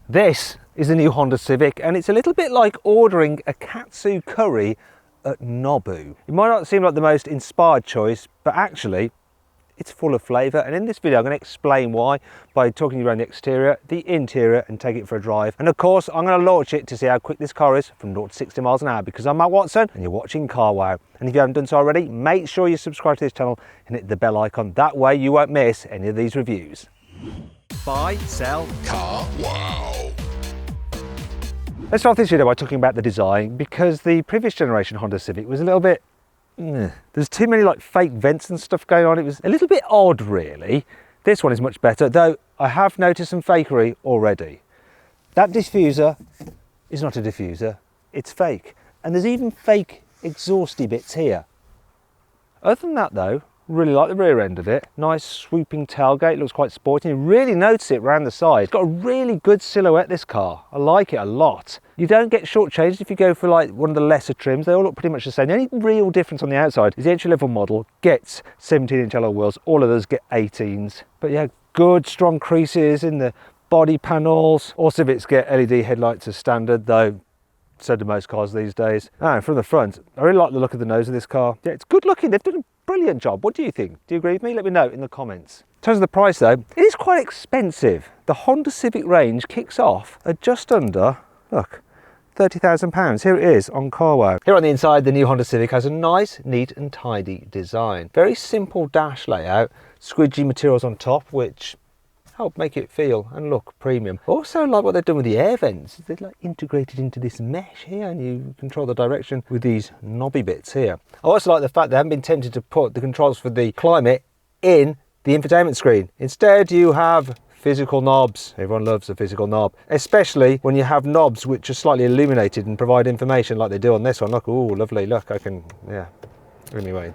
This is the new Honda Civic, and it's a little bit like ordering a katsu curry at Nobu. It might not seem like the most inspired choice, but actually it's full of flavour, and in this video I'm going to explain why by talking you around the exterior, the interior, and take it for a drive. And of course I'm going to launch it to see how quick this car is from 0 to 60 miles an hour, because I'm Matt Watson and you're watching Car Wow. And if you haven't done so already, make sure you subscribe to this channel and hit the bell icon. That way you won't miss any of these reviews. Buy, sell, Car Wow. Let's start this video by talking about the design, because the previous generation Honda Civic was a little bit there's too many like fake vents and stuff going on. It was a little bit odd really. This one is much better, though I have noticed some fakery already. That diffuser is not a diffuser, it's fake. And there's even fake exhausty bits here. Other than that though, really like the rear end of it. Nice swooping tailgate, looks quite sporty. You really notice it around the side. It's got a really good silhouette, this car. I like it a lot. You don't get shortchanged if you go for like one of the lesser trims. They all look pretty much the same. The only real difference on the outside is the entry-level model gets 17-inch alloy wheels. All others get 18s. But yeah, good strong creases in the body panels. All Civics get LED headlights as standard, though so do most cars these days. And from the front, I really like the look of the nose of this car. Yeah, it's good looking. They've done a brilliant job. What do you think? Do you agree with me? Let me know in the comments. In terms of the price though, it is quite expensive. The Honda Civic range kicks off at just under, look, £30,000. Here it is on Car Wow. Here on the inside, the new Honda Civic has a nice, neat and tidy design. Very simple dash layout, squidgy materials on top, which help make it feel and look premium. Also like what they've done with the air vents. They're like integrated into this mesh here, and you control the direction with these knobby bits here. I also like the fact they haven't been tempted to put the controls for the climate in the infotainment screen. Instead you have physical knobs. Everyone loves a physical knob, especially when you have knobs which are slightly illuminated and provide information like they do on this one. Look, oh lovely, look, I can, yeah. Anyway,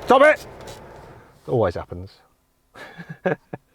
stop it! Always happens.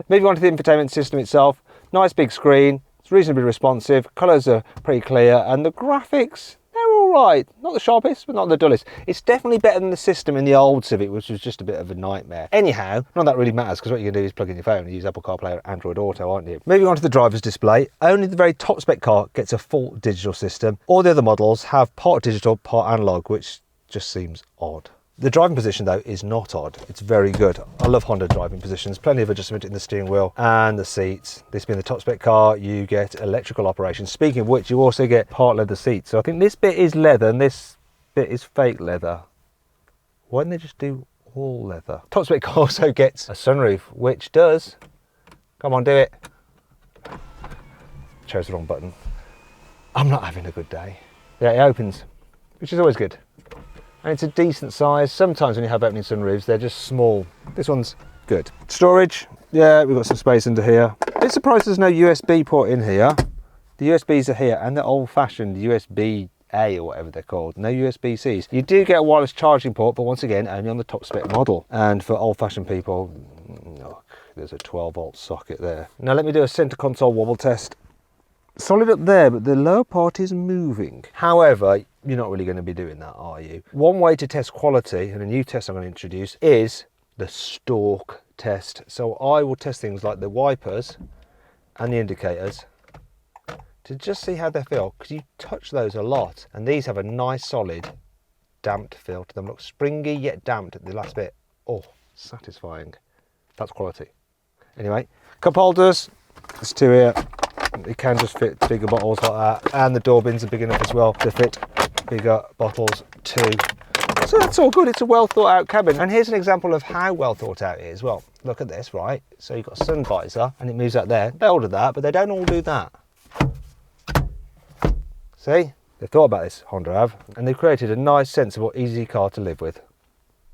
Moving on to the infotainment system itself, nice big screen, it's reasonably responsive, colours are pretty clear, and the graphics, they're alright. Not the sharpest, but not the dullest. It's definitely better than the system in the old Civic, which was just a bit of a nightmare. Anyhow, none of that really matters, because what you can do is plug in your phone and use Apple CarPlay or Android Auto, aren't you? Moving on to the driver's display, only the very top spec car gets a full digital system. All the other models have part digital, part analog, which just seems odd. The driving position though is not odd, it's very good. I love Honda driving positions, plenty of adjustment in the steering wheel and the seats. This being the top spec car, you get electrical operation. Speaking of which, you also get part leather seats. So I think this bit is leather and this bit is fake leather. Why didn't they just do all leather? Top spec car also gets a sunroof, which does, come on do it. Chose the wrong button. I'm not having a good day. Yeah, it opens, which is always good. And it's a decent size. Sometimes when you have opening sunroofs, they're just small. This one's good. Storage, yeah, we've got some space under here. Bit surprised there's no USB port in here. The USBs are here, and they're old-fashioned USB-A or whatever they're called. No USB-Cs. You do get a wireless charging port, but once again, only on the top spec model. And for old-fashioned people, look, there's a 12-volt socket there. Now let me do a center console wobble test. Solid up there, but the lower part is moving. However, you're not really going to be doing that, are you? One way to test quality, and a new test I'm going to introduce, is the Stalk Test. So I will test things like the wipers and the indicators to just see how they feel, because you touch those a lot, and these have a nice solid damped feel to them. Look springy yet damped at the last bit. Oh, satisfying. That's quality. Anyway, cup holders, there's two here. It can just fit bigger bottles like that, and the door bins are big enough as well to fit bigger bottles too. So that's all good. It's a well thought out cabin, and here's an example of how well thought out it is. Well, look at this, right? So you've got a sun visor and it moves out there. They all do that, but they don't all do that. See, they've thought about this, Honda have, and they've created a nice, sensible, easy car to live with.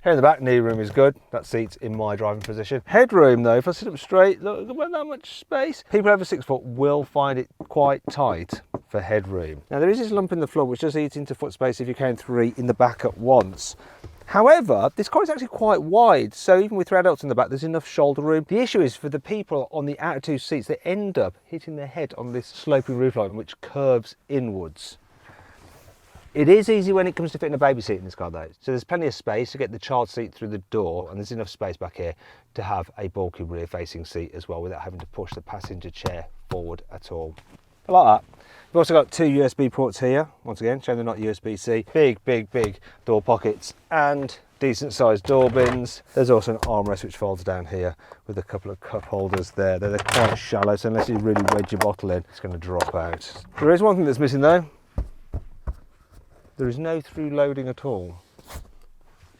Here in the back, knee room is good. That seat's in my driving position. Headroom though, if I sit up straight, look, I've got that much space. People over 6 foot will find it quite tight for headroom. Now there is this lump in the floor which does eat into foot space if you count 3 in the back at once. However, this car is actually quite wide, so even with 3 adults in the back, there's enough shoulder room. The issue is for the people on the outer 2 seats, they end up hitting their head on this sloping roofline which curves inwards. It is easy when it comes to fitting a baby seat in this car though. So there's plenty of space to get the child seat through the door, and there's enough space back here to have a bulky rear facing seat as well without having to push the passenger chair forward at all. I like that. We've also got two USB ports here, once again, showing they're not USB-C. Big door pockets and decent sized door bins. There's also an armrest which folds down here with a couple of cup holders there. They're quite shallow, so unless you really wedge your bottle in, it's going to drop out. There is one thing that's missing though. There is no through loading at all.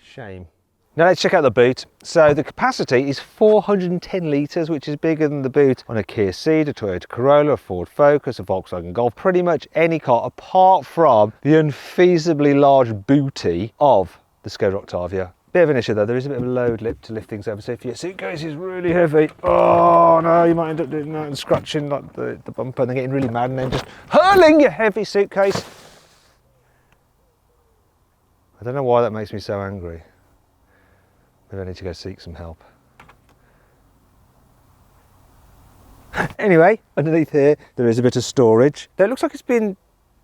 Shame. Now let's check out the boot. So the capacity is 410 litres, which is bigger than the boot on a Kia Ceed, a Toyota Corolla, a Ford Focus, a Volkswagen Golf, pretty much any car apart from the unfeasibly large booty of the Skoda Octavia. Bit of an issue though, there is a bit of a load lip to lift things over, so if your suitcase is really heavy, oh no, you might end up doing that and scratching like the bumper and then getting really mad and then just hurling your heavy suitcase. I don't know why that makes me so angry. Maybe I need to go seek some help. Anyway, underneath here there is a bit of storage. It looks like it's been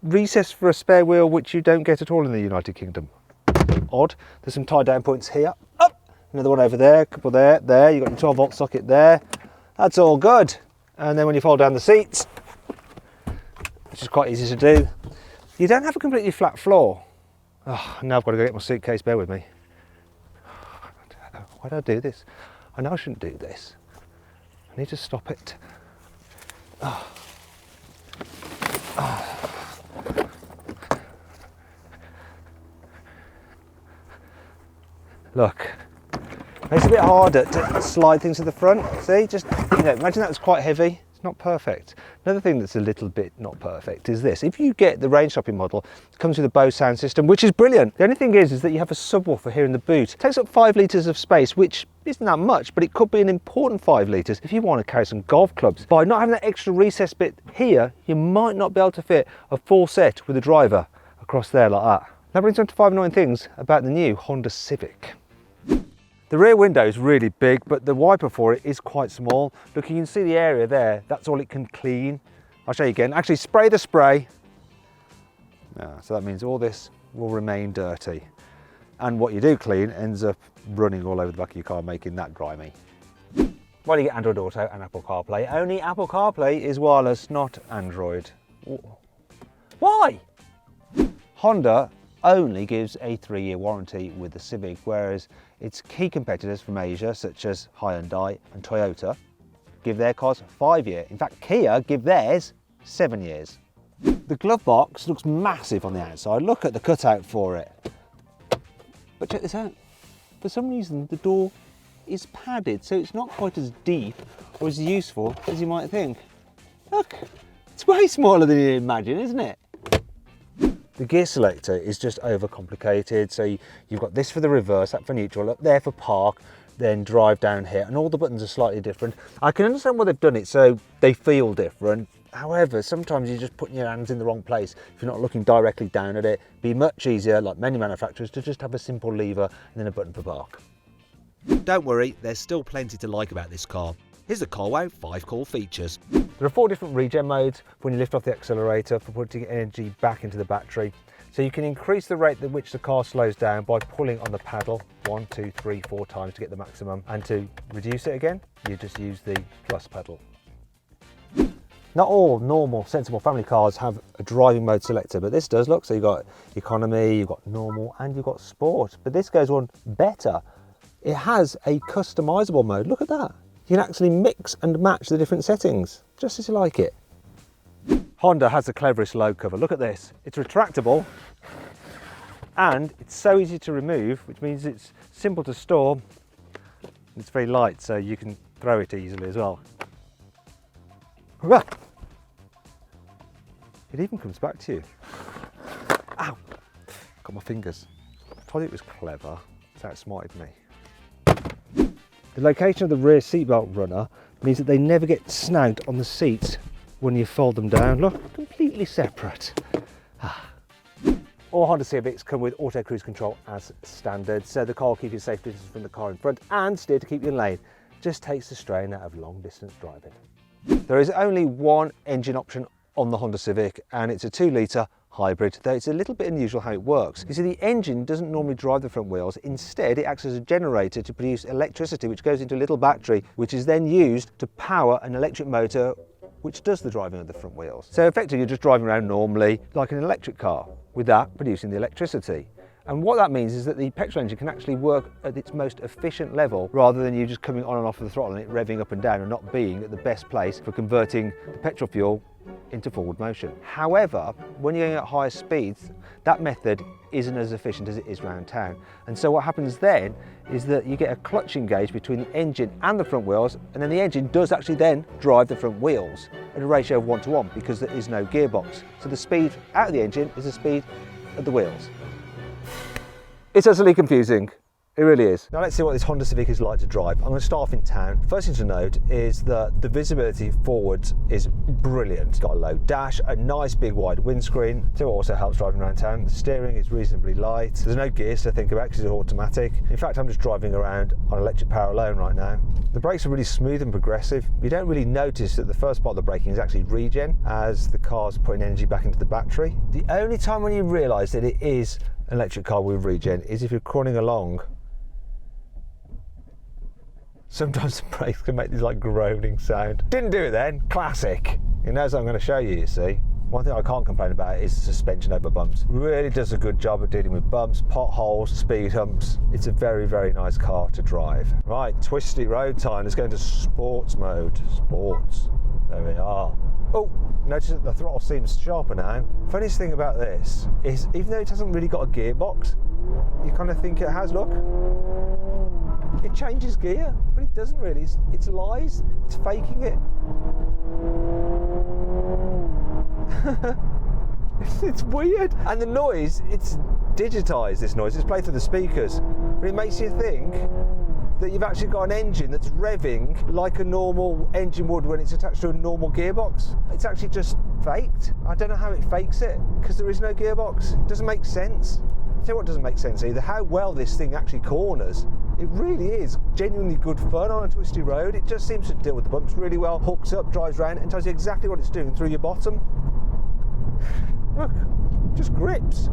recessed for a spare wheel, which you don't get at all in the United Kingdom. Odd. There's some tie down points here. Up! Another one over there, a couple there, there. You've got your 12 volt socket there. That's all good. And then when you fold down the seats, which is quite easy to do, you don't have a completely flat floor. Oh, now I've got to go get my suitcase, bear with me. Why do I do this? I know I shouldn't do this. I need to stop it. Oh. Oh. Look, it's a bit harder to slide things to the front. See, just, imagine that was quite heavy. It's not perfect. Another thing that's a little bit not perfect is this. If you get the range shopping model, it comes with a Bose sound system, which is brilliant. The only thing is that you have a subwoofer here in the boot. It takes up 5 litres of space, which isn't that much, but it could be an important 5 litres if you want to carry some golf clubs. By not having that extra recess bit here, you might not be able to fit a full set with a driver across there like that. That brings on to 5 annoying things about the new Honda Civic. The rear window is really big, but the wiper for it is quite small. Look, you can see the area there. That's all it can clean. I'll show you again. Actually, spray the spray. So that means all this will remain dirty. And what you do clean ends up running all over the back of your car, making that grimy. Well, you get Android Auto and Apple CarPlay. Only Apple CarPlay is wireless, not Android. Why? Honda only gives a 3-year warranty with the Civic, whereas its key competitors from Asia, such as Hyundai and Toyota, give their cars 5-year. In fact, Kia give theirs 7 years. The glove box looks massive on the outside. Look at the cutout for it. But check this out. For some reason, the door is padded, so it's not quite as deep or as useful as you might think. Look, it's way smaller than you imagine, isn't it? The gear selector is just overcomplicated. So you've got this for the reverse, that for neutral, up there for park, then drive down here, and all the buttons are slightly different. I can understand why they've done it so they feel different. However, sometimes you're just putting your hands in the wrong place if you're not looking directly down at it. It'd be much easier, like many manufacturers, to just have a simple lever and then a button for park. Don't worry, there's still plenty to like about this car. Here's the CarWow 5 cool features. There are 4 different regen modes for when you lift off the accelerator for putting energy back into the battery. So you can increase the rate at which the car slows down by pulling on the paddle 1, 2, 3, 4 times to get the maximum. And to reduce it again, you just use the plus pedal. Not all normal, sensible family cars have a driving mode selector, but this does, look. So you've got economy, you've got normal, and you've got sport. But this goes one better. It has a customizable mode. Look at that. You can actually mix and match the different settings, just as you like it. Honda has the cleverest load cover. Look at this. It's retractable, and it's so easy to remove, which means it's simple to store. It's very light, so you can throw it easily as well. It even comes back to you. Ow! Got my fingers. I told you it was clever. It's outsmarted me. The location of the rear seatbelt runner means that they never get snagged on the seats when you fold them down. Look, completely separate. All Honda Civics come with auto cruise control as standard, so the car will keep you safe distance from the car in front and steer to keep you in lane. Just takes the strain out of long distance driving. There is only one engine option on the Honda Civic, and it's a 2-litre hybrid, though it's a little bit unusual how it works. You see, the engine doesn't normally drive the front wheels. Instead, it acts as a generator to produce electricity, which goes into a little battery, which is then used to power an electric motor which does the driving of the front wheels. So effectively you're just driving around normally like an electric car, with that producing the electricity. And what that means is that the petrol engine can actually work at its most efficient level rather than you just coming on and off of the throttle and it revving up and down and not being at the best place for converting the petrol fuel into forward motion. However, when you're going at higher speeds, that method isn't as efficient as it is around town. And so what happens then is that you get a clutch engage between the engine and the front wheels, and then the engine does actually then drive the front wheels at a ratio of 1:1 because there is no gearbox. So the speed out of the engine is the speed of the wheels. It's utterly confusing. It really is. Now let's see what this Honda Civic is like to drive. I'm going to start off in town. First thing to note is that the visibility forwards is brilliant. It's got a low dash, a nice big wide windscreen. So it also helps driving around town. The steering is reasonably light. There's no gears to think about because it's automatic. In fact, I'm just driving around on electric power alone right now. The brakes are really smooth and progressive. You don't really notice that the first part of the braking is actually regen as the car's putting energy back into the battery. The only time when you realise that it is an electric car with regen is if you're crawling along. Sometimes the brakes can make this like groaning sound. Didn't do it then, classic. You know, as I'm going to show you, you see. One thing I can't complain about is the suspension over bumps. Really does a good job of dealing with bumps, potholes, speed humps. It's a very, very nice car to drive. Right, twisty road time. Let's go into sports mode. Sports. There we are. Oh, notice that the throttle seems sharper now. Funniest thing about this is, even though it hasn't really got a gearbox, you kind of think it has, look. It changes gear, but it doesn't really. It's lies. It's faking it. It's weird. And the noise, it's digitised, this noise. It's played through the speakers. But it makes you think that you've actually got an engine that's revving like a normal engine would when it's attached to a normal gearbox. It's actually just faked. I don't know how it fakes it, because there is no gearbox. It doesn't make sense. I'll tell you what doesn't make sense either, how well this thing actually corners. It really is genuinely good fun on a twisty road. It just seems to deal with the bumps really well, hooks up, drives around and tells you exactly what it's doing through your bottom. Look, just grips.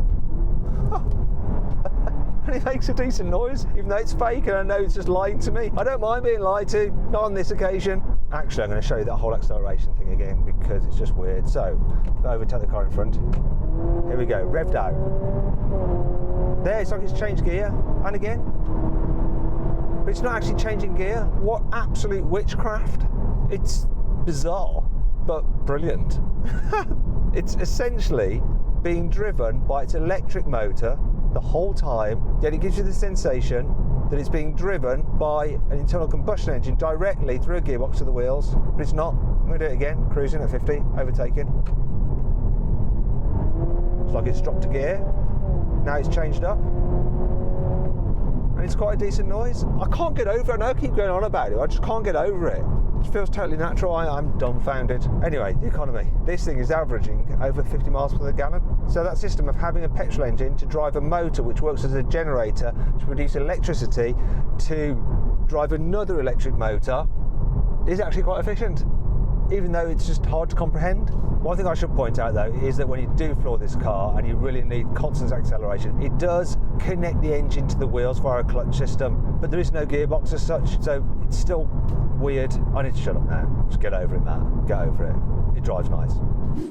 And it makes a decent noise, even though it's fake and I know it's just lying to me. I don't mind being lied to, not on this occasion. Actually, I'm going to show you that whole acceleration thing again because it's just weird. So, overtake the car in front. Here we go, revved out. There, it's like it's changed gear, and again. But it's not actually changing gear. What absolute witchcraft. It's bizarre, but brilliant. It's essentially being driven by its electric motor the whole time, yet it gives you the sensation that it's being driven by an internal combustion engine directly through a gearbox to the wheels, but it's not. I'm going to do it again, cruising at 50, overtaking. It's like it's dropped a gear, now it's changed up, and it's quite a decent noise. I can't get over it, I know I keep going on about it, I just can't get over it. It feels totally natural. I'm dumbfounded. Anyway, the economy. This thing is averaging over 50 miles per gallon. So that system of having a petrol engine to drive a motor which works as a generator to produce electricity to drive another electric motor is actually quite efficient, even though it's just hard to comprehend. One thing I should point out though is that when you do floor this car and you really need constant acceleration, it does connect the engine to the wheels via a clutch system, but there is no gearbox as such, so it's still weird. I need to shut up now. Just get over it, Matt. Get over it. It drives nice.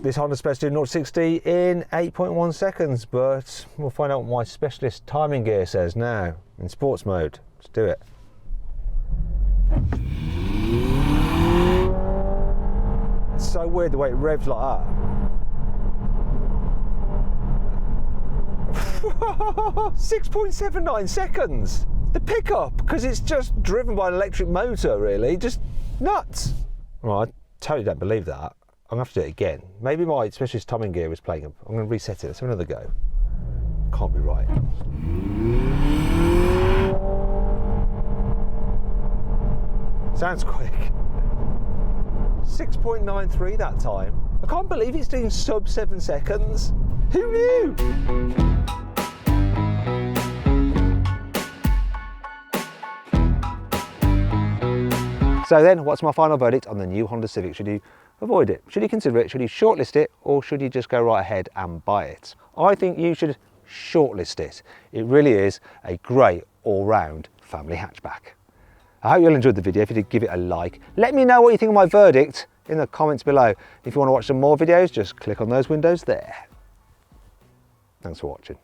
This Honda's supposed to do 0-60 in 8.1 seconds, but we'll find out what my specialist timing gear says now. In sports mode. Let's do it. It's so weird the way it revs like that. 6.79 seconds. The pickup, because it's just driven by an electric motor, really, just nuts. Well, I totally don't believe that. I'm going to have to do it again. Maybe my specialist timing gear is playing up. I'm going to reset it. Let's have another go. Can't be right. Sounds quick. 6.93 that time. I can't believe it's doing sub 7 seconds. Who knew? So then, what's my final verdict on the new Honda Civic? Should you avoid it? Should you consider it? Should you shortlist it? Or should you just go right ahead and buy it? I think you should shortlist it. It really is a great all-round family hatchback. I hope you all enjoyed the video. If you did, give it a like. Let me know what you think of my verdict in the comments below. If you want to watch some more videos, just click on those windows there. Thanks for watching.